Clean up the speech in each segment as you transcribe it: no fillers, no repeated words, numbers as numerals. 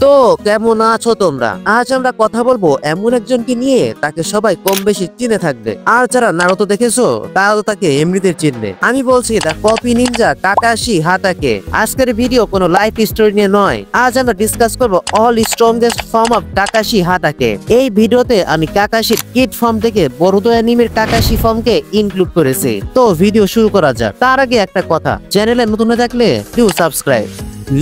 তো কেমন আছো তোমরা? আজ আমরা কথা বলবো এমন একজনকে নিয়ে তাকে সবাই কম বেশি চিনে থাকবে, আর যারা নারুতো দেখেছো তারা তো তাকে এমনিতে চিনবে। আমি বলছি দা কপি নিনজা কাকাশি হাতাকে। আজকের ভিডিও কোনো লাইফ স্টোরি নিয়ে নয়, আজ আমরা ডিসকাস করবো all strongest form of Kakashi Hatake. এই ভিডিওতে আমি কাকাশির কিড ফর্ম থেকে বরুদো অ্যানিমের কাকাশি ফর্মকে ইনক্লুড করেছি। তো ভিডিও শুরু করা যাক। তার আগে একটা কথা, চ্যানেলে নতুন হয়ে থাকলে ডু সাবস্ক্রাইব।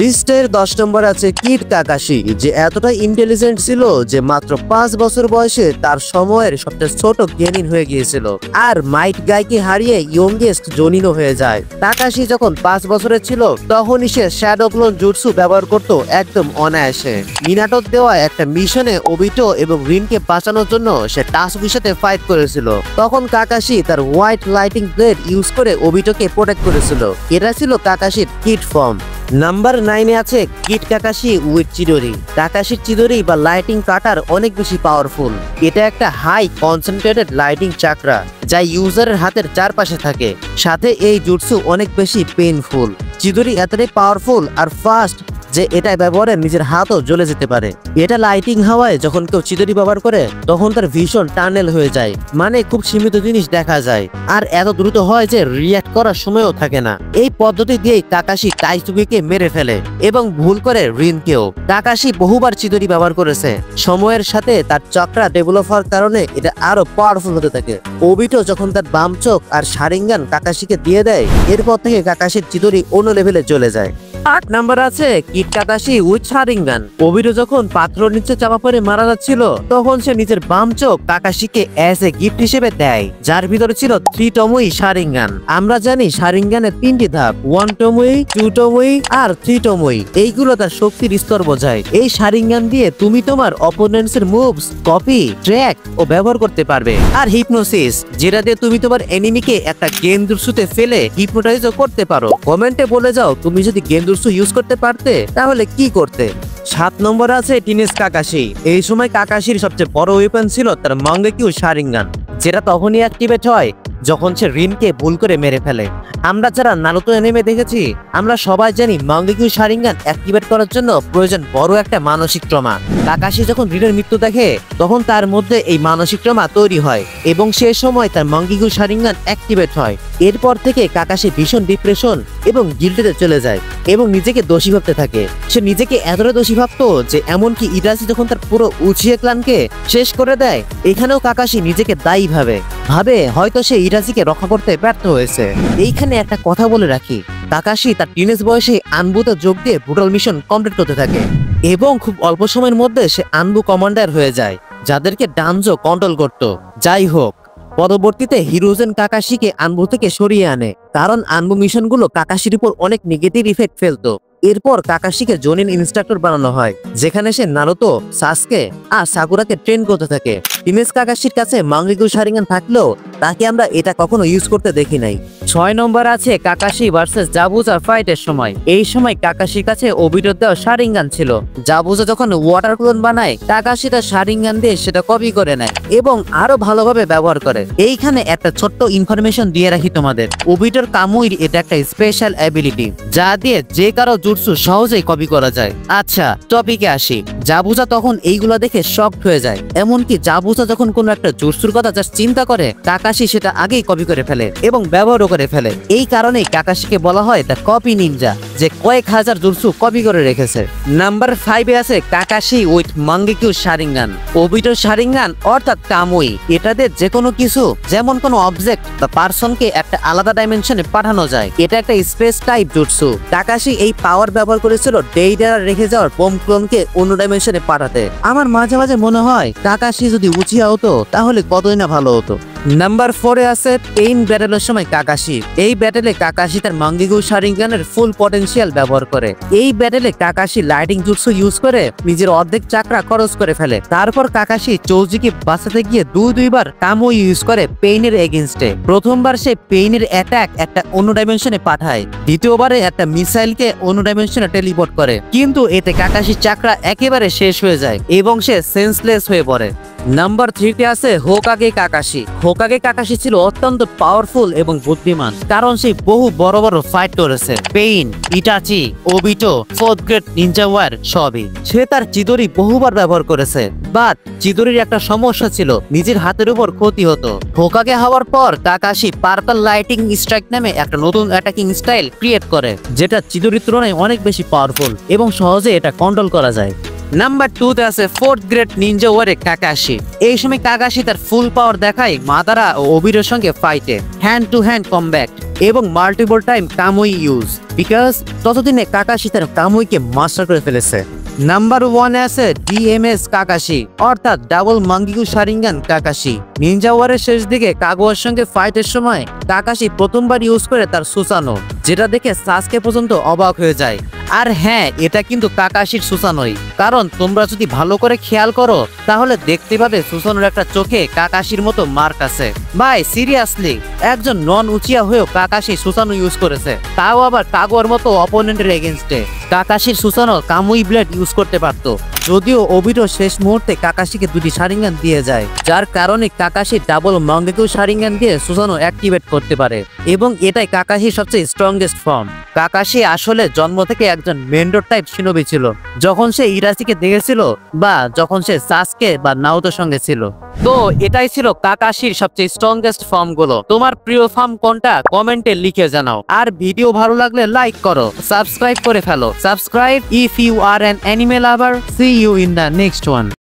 লিস্টের 10 নম্বর আছে কিড কাকাশি, যে এতটা ইন্টেলিজেন্ট ছিল যে মাত্র 5 বছর বয়সে তার সময়ের সবচেয়ে ছোট গেনিন হয়ে গিয়েছিল, আর মাইট গাইকে হারিয়ে ইয়ংগেস্ট জোনিনও হয়ে যায়। কাকাশি যখন 5 বছরের ছিল তখনই সে শ্যাডো ক্লোন জুটসু ব্যবহার করত একদম অনায়াসে। মিনাটোর দেওয়া একটা মিশনে ওবিটো এবং রিনকে বাঁচানোর জন্য সে টাসুকির সাথে ফাইট করেছিল। তখন কাকাশি তার হোয়াইট লাইটিং ব্লেড ইউজ করে ওবিটোকে প্রোটেক্ট করেছিল। এটা ছিল কাকাশির কিড ফর্ম। নাম্বার 9 এ আছে কিড কাকাশি উইথ চিদোরি। কাকাশির চিদোরি বা লাইটিং কাটার অনেক বেশি পাওয়ারফুল। এটা একটা হাই কনসেন্ট্রেটেড লাইটিং চাকরা যা ইউজারের হাতের চারপাশে থাকে। সাথে এই জুটসু অনেক বেশি পেইনফুল। চিদোরি এতটাই পাওয়ারফুল আর ফাস্ট যে এটা ব্যবহারে নিজের হাতও জ্বলে যেতে পারে। এটা লাইটিং হাওয়ায় যখন কেউ চিদোরি ব্যবহার করে তখন তার ভীষণ টানেল হয়ে যায়, মানে খুব সীমিত জিনিস দেখা যায়, আর এত দ্রুত হয় যে রিয়াক্ট করার সময়ও থাকে না। এই পদ্ধতি দিয়ে কাকাশি টাইসুগিকে মেরে ফেলে এবং ভুল করে রিনকেও। কাকাশি বহুবার চিদোরি ব্যবহার করেছে। সময়ের সাথে তার চক্রা ডেভেলপ হওয়ার কারণে এটা আরো পাওয়ারফুল হতে থাকে। ওবিটো যখন তার বাম চোখ আর শারিঙ্গান কাকাশিকে দিয়ে দেয়, এরপর থেকে কাকাশির চিদোরি অন্য লেভেলে চলে যায়। 8 নাম্বার আছে kid Kakashi with Sharingan. Obito যখন পাথরের নিচে চাপা পড়ে মারা যাচ্ছিল তখন সে নিজের বাম চোখ কাকাশিকে অ্যাজ এ গিফট হিসেবে দেয়, যার ভিতরে ছিল 3 টমুই শারিঙ্গান। আমরা জানি শারিঙ্গানের 3টি ধাপ, 1 টমুই, 2 টমুই আর 3 টমুই। এইগুলো তার শক্তির স্তর বোঝায়। এই শারিঙ্গান দিয়ে তুমি তোমার অপোনেন্টস এর মুভস কপি, ট্র্যাক ও ব্যবহার করতে পারবে। আর হিপনোসিস, যেটা দিয়ে তুমি তোমার এনিমিকে একটা গেনজুটসুতে ফেলে হিপনোটাইজও করতে পারো। কমেন্টে বলে যাও তুমি যদি গেনজুটসু ইউজ করতে পারতে তাহলে কি করতে। 7 নম্বর আছে টিনেজ কাকাশি। এই সময় কাকাশির সবচেয়ে বড় ওয়েপন ছিল তার মাঙ্গেকিউ শারিঙ্গান, যেটা তখনই অ্যাক্টিভেট হয় যখন সে রিনকে ভুল করে মেরে ফেলে। আমরা যারা নারুতো অ্যানিমে দেখেছি আমরা সবাই জানি মাঙ্গেকিউ শারিঙ্গান অ্যাক্টিভেট করার জন্য প্রয়োজন বড় একটা মানসিক ট্রমা। কাকাশি যখন রিনের মৃত্যু দেখে তখন তার মধ্যে এই মানসিক ট্রমা তৈরি হয় এবং সে সময় তার মাঙ্গেকিউ শারিঙ্গান অ্যাক্টিভেট হয়। এরপর থেকে কাকাশি ভীষণ ডিপ্রেশন এবং গিল্টিতে চলে যায় এবং নিজেকে দোষী ভাবতে থাকে। সে নিজেকে এতটা দোষী ভাবতো যে এমনকি ইরাসি যখন তার পুরো উচিয়ে ক্লানকে শেষ করে দেয়, এখানেও কাকাশি নিজেকে দায়ী ভাবে হয়তো সে ইরাসিকে রক্ষা করতে ব্যর্থ হয়েছে। এইখানে একটা কথা বলে রাখি, কাকাশি তার টিনেজ বয়সে আনবুতে যোগ দিয়ে ব্রুটাল মিশন কমপ্লিট করতে থাকে এবং খুব অল্প সময়ের মধ্যে সে আনবু কমান্ডার হয়ে যায়, যাদেরকে ডানজো কন্ট্রোল করত। যাই হোক, পরবর্তীতে হিরোজেন কাকাশিকে আনবু থেকে সরিয়ে আনে, কারণ আনবু মিশনগুলো কাকাশির উপর অনেক নেগেটিভ ইফেক্ট ফেলতো। এরপর কাকাশিকে জোনিন ইনস্ট্রাক্টর বানানো হয়, যেখানে সে নারুতো, সাসকে আর সাকুরাকে ট্রেন করতে থাকে। টিনেজ কাকাশির কাছে মাঙ্গেকিউ শারিঙ্গান থাকলেও তাকে আমরা এটা কখনো ইউজ করতে দেখি নাই। 6 নম্বর আছে কাকাশি ভার্সেস জাবুজা ফাইটের সময়। এই সময় কাকাশির কাছে ওবিটোর দেওয়া শারিঙ্গান ছিল। জাবুজা যখন ওয়াটার ক্লোন বানায়, কাকাশি তার শারিঙ্গান দিয়ে সেটা কপি করে নেয় এবং আরো ভালোভাবে ব্যবহার করে। এইখানে একটা ছোট্ট ইনফরমেশন দিয়ে রাখি তোমাদের, ওবিটোর কামুইর এটা একটা স্পেশাল অ্যাবিলিটি যা দিয়ে যে কারো জুটসু সহজেই কপি করা যায়। আচ্ছা, টপিকে আসি। জাবুজা তখন এইগুলা দেখে শকড হয়ে যায়। এমনকি জাবুজা যখন কোনো একটা জুটসুর কথা জাস্ট চিন্তা করে, কাকাশি সেটা আগেই কপি করে ফেলে এবং ব্যবহারও করে ফেলে। এই কারণেই কাকাশিকে বলা হয় দ্য কপি নিনজা, যে কয়েক হাজার জুটসু কপি করে রেখেছে। নাম্বার 5 এ আছে কাকাশি উইথ মাঙ্গেকিউ শারিঙ্গান। ওবিটোর শারিঙ্গান অর্থাৎ কামুই, এটাতে যে কোনো কিছু, যেমন কোনো অবজেক্ট বা পার্সনকে একটা আলাদা ডাইমেনশনে পাঠানো যায়। এটা একটা স্পেস টাইপ জুটসু। কাকাশি এই পাওয়ার ব্যবহার করেছিল ডেইডারা রেখে যাওয়ার বোম ক্লোনকে অন্য ডাইমেনশনে পাঠাতে। আমার মাঝে মাঝে মনে হয় কাকাশি যদি উচিয়া হতো তাহলে কতই না ভালো হতো। নাম্বার 4 এ আছে পেইন ব্যাটেলের সময় কাকাশি। এই ব্যাটেলে কাকাশি তার মাঙ্গেকিউ শারিঙ্গানের ফুল পটেনশিয়াল ব্যবহার করে। এই ব্যাটেলে কাকাশি লাইটিং জুটসু ইউজ করে নিজের অর্ধেক চাকরা খরচ করে ফেলে। তারপর কাকাশি চৌজিকে বাঁচাতে গিয়ে দুইবার কামো ইউজ করে পেইনের এগেইনস্টে। প্রথমবার সে পেইনের অ্যাটাক একটা অন্য ডাইমেনশনে পাঠায়, দ্বিতীয়বারে একটা মিসাইলকে অন্য ডাইমেনশনে টেলিপোর্ট করে, কিন্তু এতে কাকাশির চাকরা একেবারে শেষ হয়ে যায় এবং সে সেন্সলেস হয়ে পড়ে। নাম্বার 3 তে আছে হোকাগে কাকাশি। হোকাগে কাকাশি ছিল অত্যন্ত পাওয়ারফুল এবং বুদ্ধিমান, কারণ সে বহু বড় বড় ফাইট করেছে। Pain, Itachi, Obito, 4th grade ninja war সবই। সে তার চিদরি বহুবার ব্যবহার করেছে, বাট চিদরির একটা সমস্যা ছিল, নিজের হাতের উপর ক্ষতি হতো। হোকাগে হওয়ার পর কাকাশি পার্পল লাইটিং স্ট্রাইক নামে একটা নতুন অ্যাটাকিং স্টাইল ক্রিয়েট করে, যেটা চিদরির তুলনায় অনেক বেশি পাওয়ারফুল এবং সহজে এটা কন্ট্রোল করা যায়। নাম্বার 2 তে আছে 4th গ্রেড নিনজা ওয়ারে কাকাশি। এই সময় কাকাশি তার ফুল পাওয়ার দেখায় মাদারা ও ওবিরোর সঙ্গে ফাইটে, হ্যান্ড টু হ্যান্ড কমব্যাট এবং মাল্টিপল টাইম কামুই ইউজ, বিকজ ততদিনে কাকাশি তার কামুইকে মাস্টার করে ফেলেছে। নাম্বার 1 এ আছে ডিএমএস কাকাশি, অর্থাৎ ডাবল মাঙ্গিকু শারিঙ্গান কাকাশি। নিনজা ওয়ারের শেষ দিকে কাগুয়ার সঙ্গে ফাইটের সময় কাকাশি প্রথমবার ইউজ করে তার সুসানো, যেটা দেখে সাসকে পর্যন্ত অবাক হয়ে যায়। আর হ্যাঁ, এটা কিন্তু কাকাশির সুসানোই, কারণ তোমরা যদি ভালো করে খেয়াল করো তাহলে দেখতে পাবে সুসানোর একটা চোখে কাকাশির মতো মার্ক আছে। ভাই সিরিয়াসলি, একজন নন উচিয়া হয়েও কাকাশি সুসানো ইউজ করেছে, তাও আবার কাগুয়ার মতো অপোনেন্টের এগেনস্টে। কাকাশির সুসানো কামুই ব্লেড ইউজ করতে পারতো, যদিও ওবিটো শেষ মুহূর্তে কাকাশিকে দুটি শারিঙ্গান দিয়ে যায়, যার কারণে কাকাশি ডাবল মাঙ্গেকু শারিঙ্গান দিয়ে সুসানো অ্যাক্টিভেট করতে পারে, এবং এটাই কাকাশির সবচেয়ে স্ট্রংগেস্ট ফর্ম। কাকাশি আসলে জন্ম থেকে একজন মেন্ডর টাইপ শিনোবি ছিল, যখন সে ইরাচিকে দেখেছিল বা যখন সে সাসকে বা নাওতোর সঙ্গে ছিল। তো এটাই ছিল কাকাশির সবচেয়ে স্ট্রংগেস্ট ফর্ম গুলো। তোমার প্রিয় ফর্ম কোনটা কমেন্টে লিখে জানাও, আর ভিডিও ভালো লাগলে লাইক করো, সাবস্ক্রাইব করে ফেলো। Subscribe if you are an anime lover. See you in the next one.